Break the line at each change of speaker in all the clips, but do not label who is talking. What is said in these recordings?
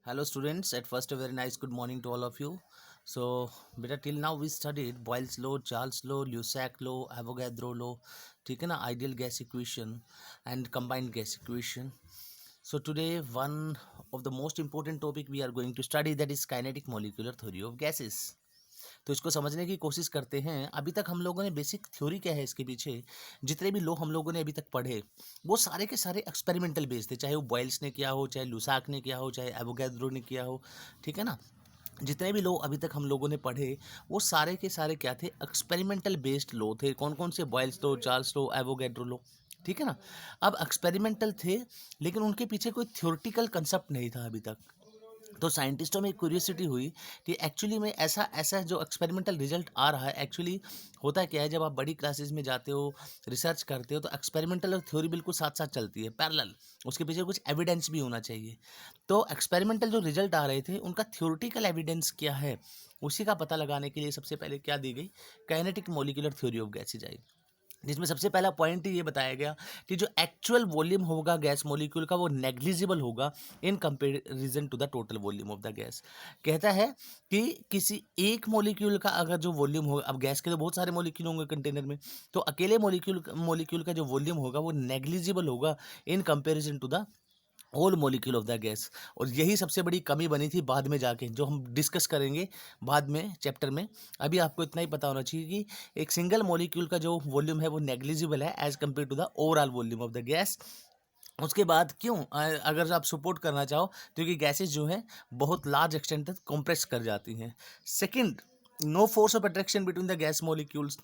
Hello students, at first a very nice good morning to all of you. So beta till now we studied Boyle's law, Charles law, Lusac law, Avogadro law, ठीक है ना, ideal gas equation and combined gas equation. So today one of the most important topic we are going to study, that is kinetic molecular theory of gases. तो इसको समझने की कोशिश करते हैं। अभी तक हम लोगों ने बेसिक थ्योरी क्या है इसके पीछे, जितने भी लॉ हम लोगों ने अभी तक पढ़े वो सारे के सारे एक्सपेरिमेंटल बेस्ड थे, चाहे वो बॉयल्स ने किया हो, चाहे लुसाक ने किया हो, चाहे एवोगैड्रो ने किया हो, ठीक है ना। जितने भी लॉ अभी तक हम लोगों ने पढ़े वो सारे के सारे क्या थे, एक्सपेरिमेंटल बेस्ड लॉ थे। कौन कौन से? Boyle's law, Charles law, Avogadro law, ठीक है ना। अब एक्सपेरिमेंटल थे लेकिन उनके पीछे कोई थ्योरेटिकल कंसेप्ट नहीं था अभी तक। तो साइंटिस्टों में क्यूरियोसिटी हुई कि एक्चुअली में ऐसा ऐसा जो एक्सपेरिमेंटल रिजल्ट आ रहा है, एक्चुअली होता क्या है, जब आप बड़ी क्लासेस में जाते हो, रिसर्च करते हो, तो एक्सपेरिमेंटल और थ्योरी बिल्कुल साथ साथ चलती है, पैरेलल। उसके पीछे कुछ एविडेंस भी होना चाहिए। तो एक्सपेरिमेंटल जो रिजल्ट आ रहे थे उनका थ्योरेटिकल एविडेंस क्या है, उसी का पता लगाने के लिए सबसे पहले क्या दी गई, kinetic molecular theory of gases आई, जिसमें सबसे पहला पॉइंट ये बताया गया कि जो एक्चुअल वॉल्यूम होगा गैस मॉलिक्यूल का वो नेग्लिजिबल होगा in comparison to the total volume of the gas. कहता है कि किसी एक मॉलिक्यूल का अगर जो वॉल्यूम होगा, अब गैस के तो बहुत सारे मॉलिक्यूल होंगे कंटेनर में, तो अकेले मॉलिक्यूल का जो वॉल्यूम होगा वो नेग्लिजिबल होगा in comparison to the whole molecule of the gas. और यही सबसे बड़ी कमी बनी थी बाद में जाके, जो हम डिस्कस करेंगे बाद में चैप्टर में। अभी आपको इतना ही पता होना चाहिए कि एक सिंगल मॉलिक्यूल का जो वॉल्यूम है वो नेग्लिजिबल है as compare to the overall volume of the gas. उसके बाद क्यों, अगर आप सपोर्ट करना चाहो, क्योंकि गैसेज जो हैं बहुत लार्ज एक्सटेंट तक कंप्रेस कर जाती हैं। Second, no force of attraction between the gas molecules.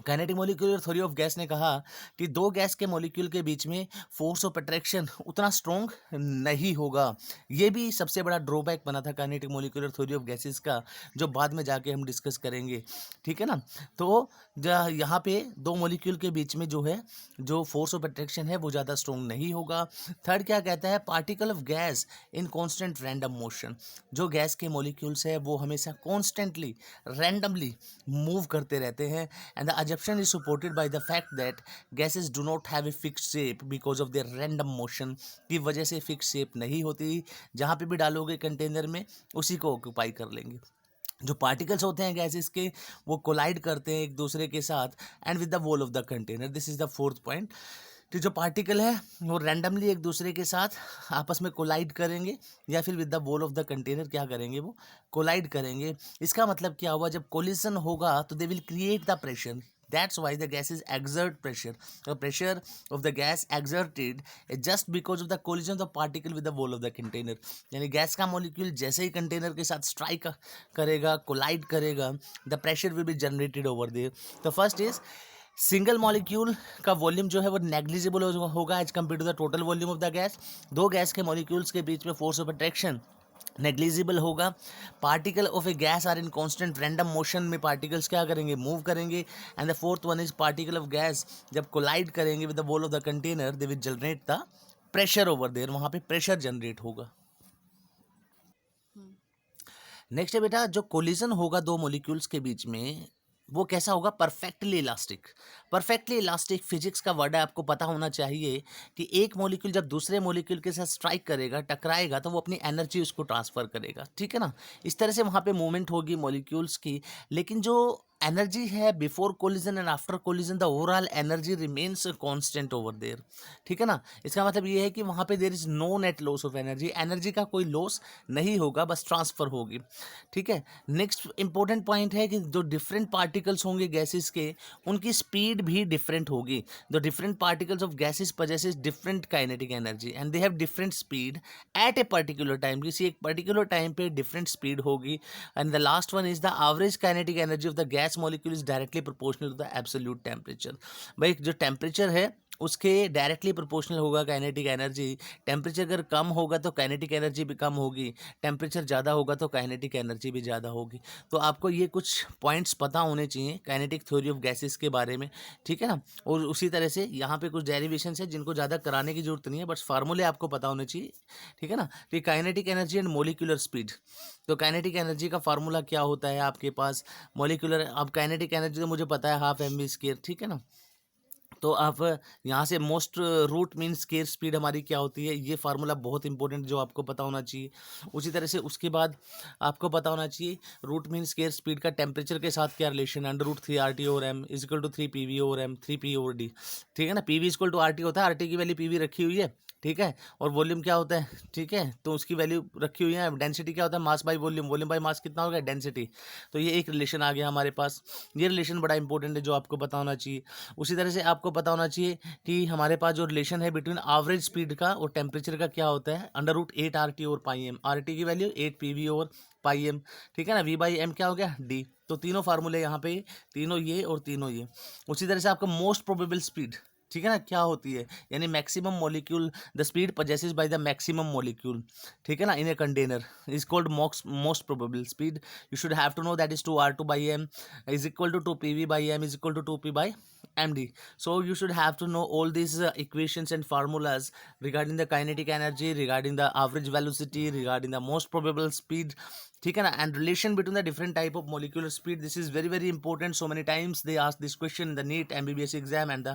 Kinetic molecular theory of gas ने कहा कि दो गैस के मॉलिक्यूल के बीच में फोर्स ऑफ अट्रैक्शन उतना स्ट्रॉन्ग नहीं होगा। ये भी सबसे बड़ा ड्रॉबैक बना था kinetic molecular theory of gases का, जो बाद में जाके हम डिस्कस करेंगे, ठीक है ना। तो यहाँ पे दो मॉलिक्यूल के बीच में जो है, जो फोर्स ऑफ अट्रैक्शन है वो ज़्यादा स्ट्रॉन्ग नहीं होगा। थर्ड क्या कहता है, particle of gas in constant random motion. जो गैस के मॉलिक्यूल्स है वो हमेशा कॉन्स्टेंटली रैंडमली मूव करते रहते हैं। And the assumption is supported by the fact that gases do not have a fixed shape because of their random motion। की वजह से फिक्स शेप नहीं होती, जहाँ पे भी डालोगे कंटेनर में उसी को ऑक्यूपाई कर लेंगे। जो पार्टिकल्स होते हैं गैसेस के वो कोलाइड करते हैं एक दूसरे के साथ and with the wall of the container. This is the fourth point, कि जो पार्टिकल है वो रैंडमली एक दूसरे के साथ आपस में कोलाइड करेंगे या फिर with the wall of the container क्या करेंगे, वो कोलाइड करेंगे। इसका मतलब क्या हुआ, जब कोलिजन होगा तो they will create the pressure. That's why the gases exert pressure. The pressure of the gas exerted is just because of the collision of the particle with the wall of the container। यानी gas का molecule जैसे ही container के साथ strike करेगा, collide करेगा, the pressure will be generated over there. तो first is, single molecule का वॉल्यूम जो है वो नेग्लिजिबल होगा as compare to the total volume of the gas. दो गैस के मॉलिक्यूल्स के बीच में फोर्स ऑफ अट्रैक्शन नेग्लिजिबल होगा। Particle of a gas are in constant random motion में पार्टिकल्स क्या करेंगे, मूव करेंगे। And the fourth one is, particle of gas जब कोलाइड करेंगे with the wall of the container they will generate the pressure over there, वहाँ पे pressure generate होगा। Next है बेटा, जो कोलिजन होगा दो मॉलिक्यूल्स के बीच में वो कैसा होगा, perfectly elastic. Perfectly elastic physics का वर्ड है, आपको पता होना चाहिए कि एक मॉलिक्यूल जब दूसरे मॉलिक्यूल के साथ स्ट्राइक करेगा, टकराएगा, तो वो अपनी एनर्जी उसको ट्रांसफर करेगा, ठीक है ना। इस तरह से वहाँ पे मूवमेंट होगी मॉलिक्यूल्स की, लेकिन जो एनर्जी है before collision and after collision the overall energy remains constant over there, ठीक है ना। इसका मतलब ये है कि वहाँ पे there is no net loss of energy, energy का कोई लॉस नहीं होगा, बस ट्रांसफर होगी, ठीक है। नेक्स्ट इंपॉर्टेंट पॉइंट है कि जो डिफरेंट पार्टिकल्स होंगे गैसेस के उनकी स्पीड भी डिफरेंट होगी। The different particles of gases possesses different kinetic energy and they have different speed at a particular time. किसी एक पर्टिकुलर टाइम पे डिफरेंट स्पीड होगी। And the last one is, the average kinetic energy of the gas molecule is directly proportional to the absolute temperature. भाई जो temperature है उसके directly proportional होगा kinetic energy. Temperature अगर कम होगा तो काइनेटिक एनर्जी भी कम होगी, टेम्परेचर ज़्यादा होगा तो काइनेटिक एनर्जी भी ज़्यादा होगी। तो आपको ये कुछ पॉइंट्स पता होने चाहिए काइनेटिक थ्योरी ऑफ गैसेस के बारे में, ठीक है ना। और उसी तरह से यहाँ पे कुछ डेरिवेशंस है जिनको ज़्यादा कराने की जरूरत नहीं है, बस फार्मूले आपको पता होने चाहिए, ठीक है ना। तो kinetic energy and molecular speed, तो काइनेटिक एनर्जी का फार्मूला क्या होता है आपके पास, मोलिकुलर, अब काइनेटिक एनर्जी तो मुझे पता है हाफ एम वी स्क्वायर, ठीक है ना। तो आप यहाँ से most root mean square speed हमारी क्या होती है, ये फार्मूला बहुत इंपॉर्टेंट जो आपको पता होना चाहिए। उसी तरह से उसके बाद आपको पता होना चाहिए रूट मीन स्केयर स्पीड का टेम्परेचर के साथ क्या रिलेशन है, √3 RT over M is equal to 3 PV over M 3P over D. ठीक है ना, PV is equal to RT होता है, RT की वैल्यू PV रखी हुई है, ठीक है, और वॉल्यूम क्या होता है, ठीक है, तो उसकी वैल्यू रखी हुई है। डेंसिटी क्या होता है, mass by volume, volume by mass कितना हो गया, डेंसिटी। तो ये एक रिलेशन आ गया हमारे पास, ये रिलेशन बड़ा इंपॉर्टेंट है जो आपको पता होना चाहिए। उसी तरह से आपको पता होना चाहिए कि हमारे पास जो रिलेशन है बिटवीन एवरेज स्पीड का और टेम्परेचर का क्या होता है, √8 RT और पाई एम, RT की वैल्यू 8 PV और पाई एम, ठीक है ना, V/m क्या हो गया, D। तो तीनों फार्मूले यहाँ पे, तीनों ये और तीनों ये। उसी तरह से आपका मोस्ट प्रोबेबल स्पीड, ठीक है ना, क्या होती है, यानी maximum molecule, the speed possesses by the maximum molecule, ठीक है ना, in a container is called most probable speed. You should have to know that is 2R2/m is equal to 2PV/m is equal to 2P/md. So you should have to know all these equations and formulas regarding the kinetic energy, regarding the average velocity, regarding the most probable speed, ठीक है ना, and relation between the different type of molecular speed. This is very very important. So many times they ask this question in the NEET MBBS exam and the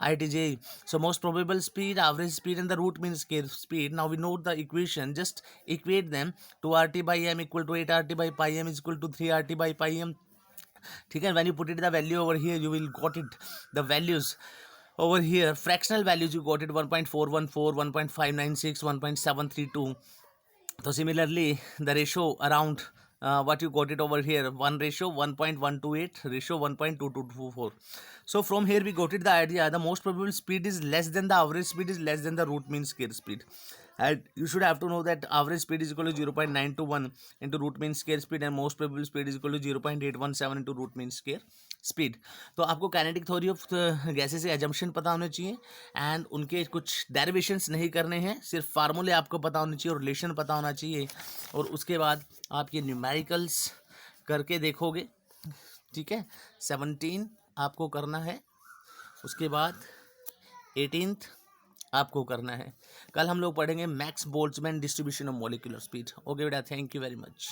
IIT-JEE. So most probable speed, average speed and the root mean square speed. Now we know the equation, just equate them. 2RT/m equal to 8RT/m is equal to 3RT/m, ठीक है। when you put it the value over here you will got it the values over here, fractional values you got it 1.414, 1.596, 1.732. So similarly the ratio around what you got it over here, 1:1.128, ratio 1.2224. So from here we got it the idea, the most probable speed is less than the average speed is less than the root mean square speed. And you should have to know that average speed is equal to 0.921 into root mean square speed and most probable speed is equal to 0.817 into root mean square speed. तो आपको kinetic theory of gases से assumption पता होने चाहिए and उनके कुछ derivations नहीं करने हैं, सिर्फ फार्मूले आपको पता होने चाहिए और रिलेशन पता होना चाहिए, और उसके बाद आप ये न्यूमेरिकल्स करके देखोगे, ठीक है। 17 आपको करना है, उसके बाद 18th आपको करना है। कल हम लोग पढ़ेंगे max Boltzmann distribution of molecular speed. Okay बेटा, थैंक यू वेरी मच।